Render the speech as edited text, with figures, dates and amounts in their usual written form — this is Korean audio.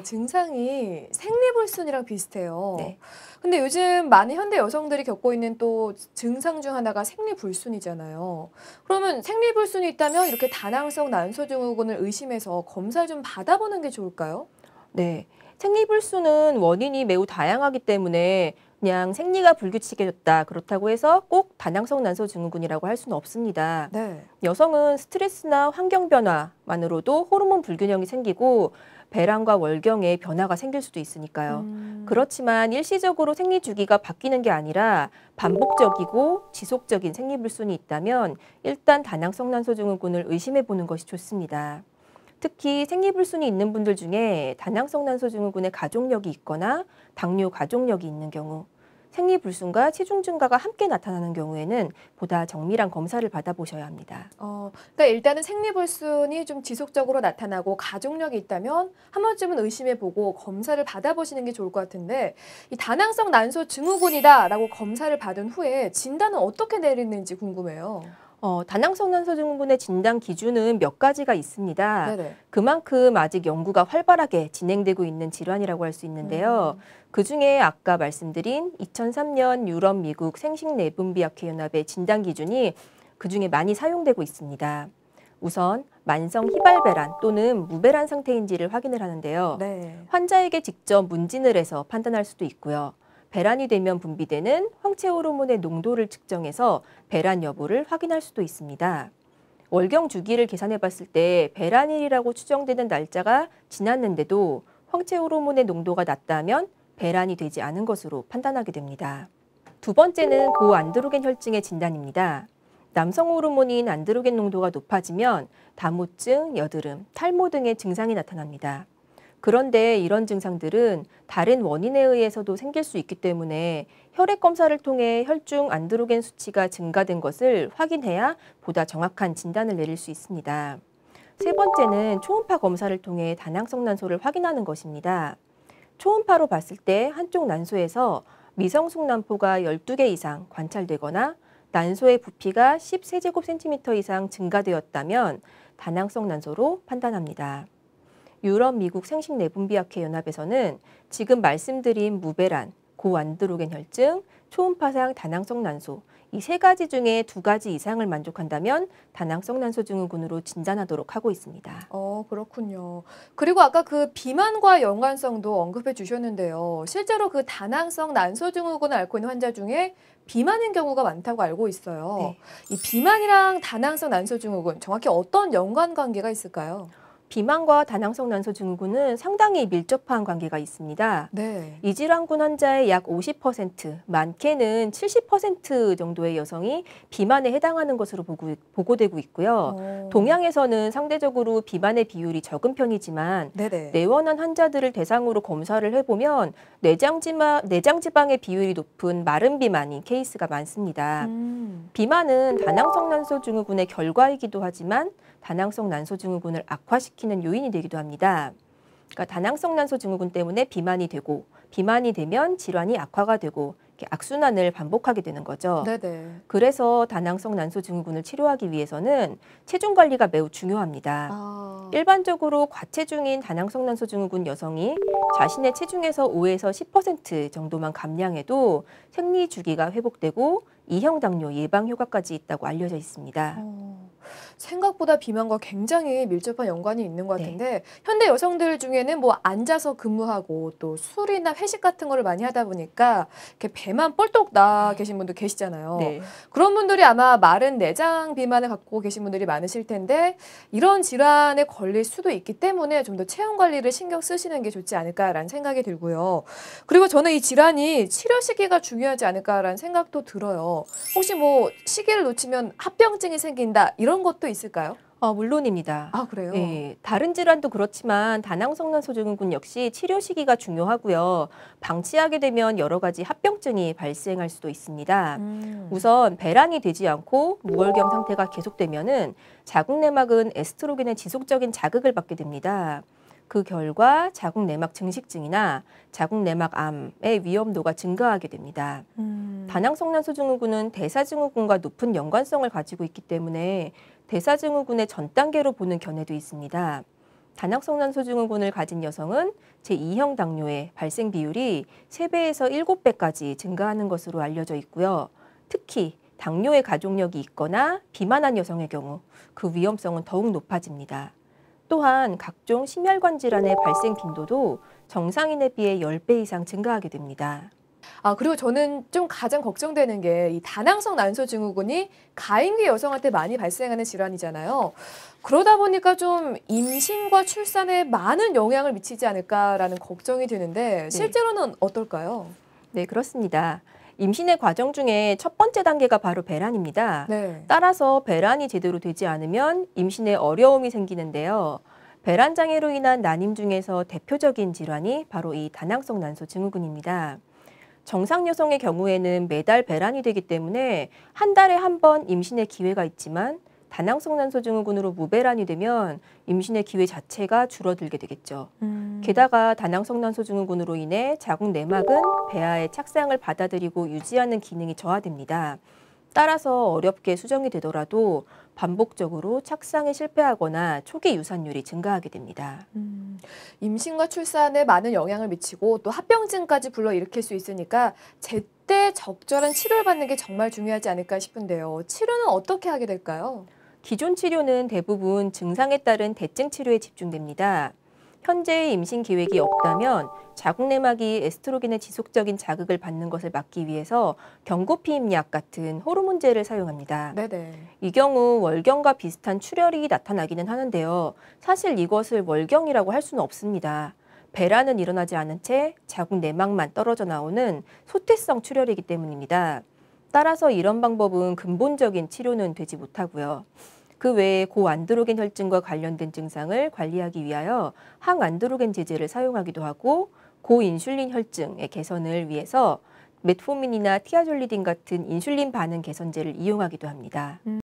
증상이 생리불순이랑 비슷해요. 네. 근데 요즘 많은 현대 여성들이 겪고 있는 또 증상 중 하나가 생리불순이잖아요. 그러면 생리불순이 있다면 이렇게 다낭성 난소증후군을 의심해서 검사 좀 받아보는 게 좋을까요? 네. 생리불순은 원인이 매우 다양하기 때문에 그냥 생리가 불규칙해졌다, 그렇다고 해서 꼭 다낭성 난소증후군이라고 할 수는 없습니다. 네. 여성은 스트레스나 환경 변화만으로도 호르몬 불균형이 생기고 배란과 월경에 변화가 생길 수도 있으니까요. 그렇지만 일시적으로 생리 주기가 바뀌는 게 아니라 반복적이고 지속적인 생리불순이 있다면 일단 다낭성 난소증후군을 의심해 보는 것이 좋습니다. 특히 생리불순이 있는 분들 중에 다낭성 난소증후군의 가족력이 있거나 당뇨 가족력이 있는 경우, 생리불순과 체중 증가가 함께 나타나는 경우에는 보다 정밀한 검사를 받아보셔야 합니다. 그러니까 일단은 생리불순이 좀 지속적으로 나타나고 가족력이 있다면 한 번쯤은 의심해보고 검사를 받아보시는 게 좋을 것 같은데 이 다낭성 난소증후군이다라고 검사를 받은 후에 진단은 어떻게 내리는지 궁금해요. 다낭성 난소증후군의 진단 기준은 몇 가지가 있습니다. 네네. 그만큼 아직 연구가 활발하게 진행되고 있는 질환이라고 할 수 있는데요. 그중에 아까 말씀드린 2003년 유럽 미국 생식내분비학회 연합의 진단 기준이 그중에 많이 사용되고 있습니다. 우선 만성 희발배란 또는 무배란 상태인지를 확인을 하는데요. 네. 환자에게 직접 문진을 해서 판단할 수도 있고요. 배란이 되면 분비되는 황체 호르몬의 농도를 측정해서 배란 여부를 확인할 수도 있습니다. 월경 주기를 계산해 봤을 때 배란일이라고 추정되는 날짜가 지났는데도 황체 호르몬의 농도가 낮다면 배란이 되지 않은 것으로 판단하게 됩니다. 두 번째는 고안드로겐 혈증의 진단입니다. 남성 호르몬인 안드로겐 농도가 높아지면 다모증, 여드름, 탈모 등의 증상이 나타납니다. 그런데 이런 증상들은 다른 원인에 의해서도 생길 수 있기 때문에 혈액 검사를 통해 혈중 안드로겐 수치가 증가된 것을 확인해야 보다 정확한 진단을 내릴 수 있습니다. 세 번째는 초음파 검사를 통해 다낭성 난소를 확인하는 것입니다. 초음파로 봤을 때 한쪽 난소에서 미성숙 난포가 12개 이상 관찰되거나 난소의 부피가 10세제곱센티미터 이상 증가되었다면 다낭성 난소로 판단합니다. 유럽 미국 생식내분비학회 연합에서는 지금 말씀드린 무배란, 고안드로겐 혈증, 초음파상 다낭성 난소 이 세 가지 중에 두 가지 이상을 만족한다면 다낭성 난소증후군으로 진단하도록 하고 있습니다. 그렇군요. 그리고 아까 그 비만과 연관성도 언급해 주셨는데요. 실제로 그 다낭성 난소증후군을 앓고 있는 환자 중에 비만인 경우가 많다고 알고 있어요. 네. 이 비만이랑 다낭성 난소증후군 정확히 어떤 연관관계가 있을까요? 비만과 다낭성 난소증후군은 상당히 밀접한 관계가 있습니다. 네. 이 질환군 환자의 약 50%, 많게는 70% 정도의 여성이 비만에 해당하는 것으로 보고되고 있고요. 동양에서는 상대적으로 비만의 비율이 적은 편이지만 네네. 내원한 환자들을 대상으로 검사를 해보면 내장지방의 비율이 높은 마른 비만인 케이스가 많습니다. 비만은 다낭성 난소증후군의 결과이기도 하지만 다낭성 난소증후군을 악화시키는 요인이 되기도 합니다. 그러니까 다낭성 난소증후군 때문에 비만이 되고 비만이 되면 질환이 악화가 되고 이렇게 악순환을 반복하게 되는 거죠. 네네. 그래서 다낭성 난소증후군을 치료하기 위해서는 체중 관리가 매우 중요합니다. 일반적으로 과체중인 다낭성 난소증후군 여성이 자신의 체중에서 5에서 10% 정도만 감량해도 생리 주기가 회복되고 이형 당뇨 예방 효과까지 있다고 알려져 있습니다. 생각보다 비만과 굉장히 밀접한 연관이 있는 것 네. 같은데 현대 여성들 중에는 뭐 앉아서 근무하고 또 술이나 회식 같은 거를 많이 하다 보니까 이렇게 배만 뻘떡 나 계신 분도 계시잖아요. 네. 그런 분들이 아마 마른 내장 비만을 갖고 계신 분들이 많으실 텐데 이런 질환에 걸릴 수도 있기 때문에 좀 더 체형 관리를 신경 쓰시는 게 좋지 않을까라는 생각이 들고요. 그리고 저는 이 질환이 치료 시기가 중요하지 않을까라는 생각도 들어요. 혹시 뭐 시기를 놓치면 합병증이 생긴다 이런 것도 있을까요? 물론입니다. 아, 그래요? 예, 다른 질환도 그렇지만 다낭성 난소증후군 역시 치료 시기가 중요하고요. 방치하게 되면 여러 가지 합병증이 발생할 수도 있습니다. 우선 배란이 되지 않고 무월경 상태가 계속되면은 자궁내막은 에스트로겐의 지속적인 자극을 받게 됩니다. 그 결과 자궁내막 증식증이나 자궁내막암의 위험도가 증가하게 됩니다. 다낭성 난소증후군은 대사증후군과 높은 연관성을 가지고 있기 때문에 대사증후군의 전 단계로 보는 견해도 있습니다. 다낭성난소 증후군을 가진 여성은 제2형 당뇨의 발생 비율이 3배에서 7배까지 증가하는 것으로 알려져 있고요. 특히 당뇨의 가족력이 있거나 비만한 여성의 경우 그 위험성은 더욱 높아집니다. 또한 각종 심혈관 질환의 발생 빈도도 정상인에 비해 10배 이상 증가하게 됩니다. 그리고 저는 좀 가장 걱정되는 게 이 다낭성 난소 증후군이 가임기 여성한테 많이 발생하는 질환이잖아요. 그러다 보니까 좀 임신과 출산에 많은 영향을 미치지 않을까라는 걱정이 드는데 실제로는 어떨까요? 네, 그렇습니다. 임신의 과정 중에 첫 번째 단계가 바로 배란입니다. 네. 따라서 배란이 제대로 되지 않으면 임신에 어려움이 생기는데요. 배란 장애로 인한 난임 중에서 대표적인 질환이 바로 이 다낭성 난소 증후군입니다. 정상 여성의 경우에는 매달 배란이 되기 때문에 한 달에 한 번 임신의 기회가 있지만 다낭성 난소 증후군으로 무배란이 되면 임신의 기회 자체가 줄어들게 되겠죠. 게다가 다낭성 난소 증후군으로 인해 자궁 내막은 배아의 착상을 받아들이고 유지하는 기능이 저하됩니다. 따라서 어렵게 수정이 되더라도 반복적으로 착상에 실패하거나 초기 유산율이 증가하게 됩니다. 임신과 출산에 많은 영향을 미치고 또 합병증까지 불러일으킬 수 있으니까 제때 적절한 치료를 받는 게 정말 중요하지 않을까 싶은데요. 치료는 어떻게 하게 될까요? 기존 치료는 대부분 증상에 따른 대증 치료에 집중됩니다. 현재 임신 계획이 없다면 자궁 내막이 에스트로겐의 지속적인 자극을 받는 것을 막기 위해서 경구피임약 같은 호르몬제를 사용합니다. 네네. 이 경우 월경과 비슷한 출혈이 나타나기는 하는데요. 사실 이것을 월경이라고 할 수는 없습니다. 배란은 일어나지 않은 채 자궁 내막만 떨어져 나오는 소퇴성 출혈이기 때문입니다. 따라서 이런 방법은 근본적인 치료는 되지 못하고요. 그 외에 고안드로겐 혈증과 관련된 증상을 관리하기 위하여 항안드로겐 제제를 사용하기도 하고 고인슐린 혈증의 개선을 위해서 메트포민이나 티아졸리딘 같은 인슐린 반응 개선제를 이용하기도 합니다.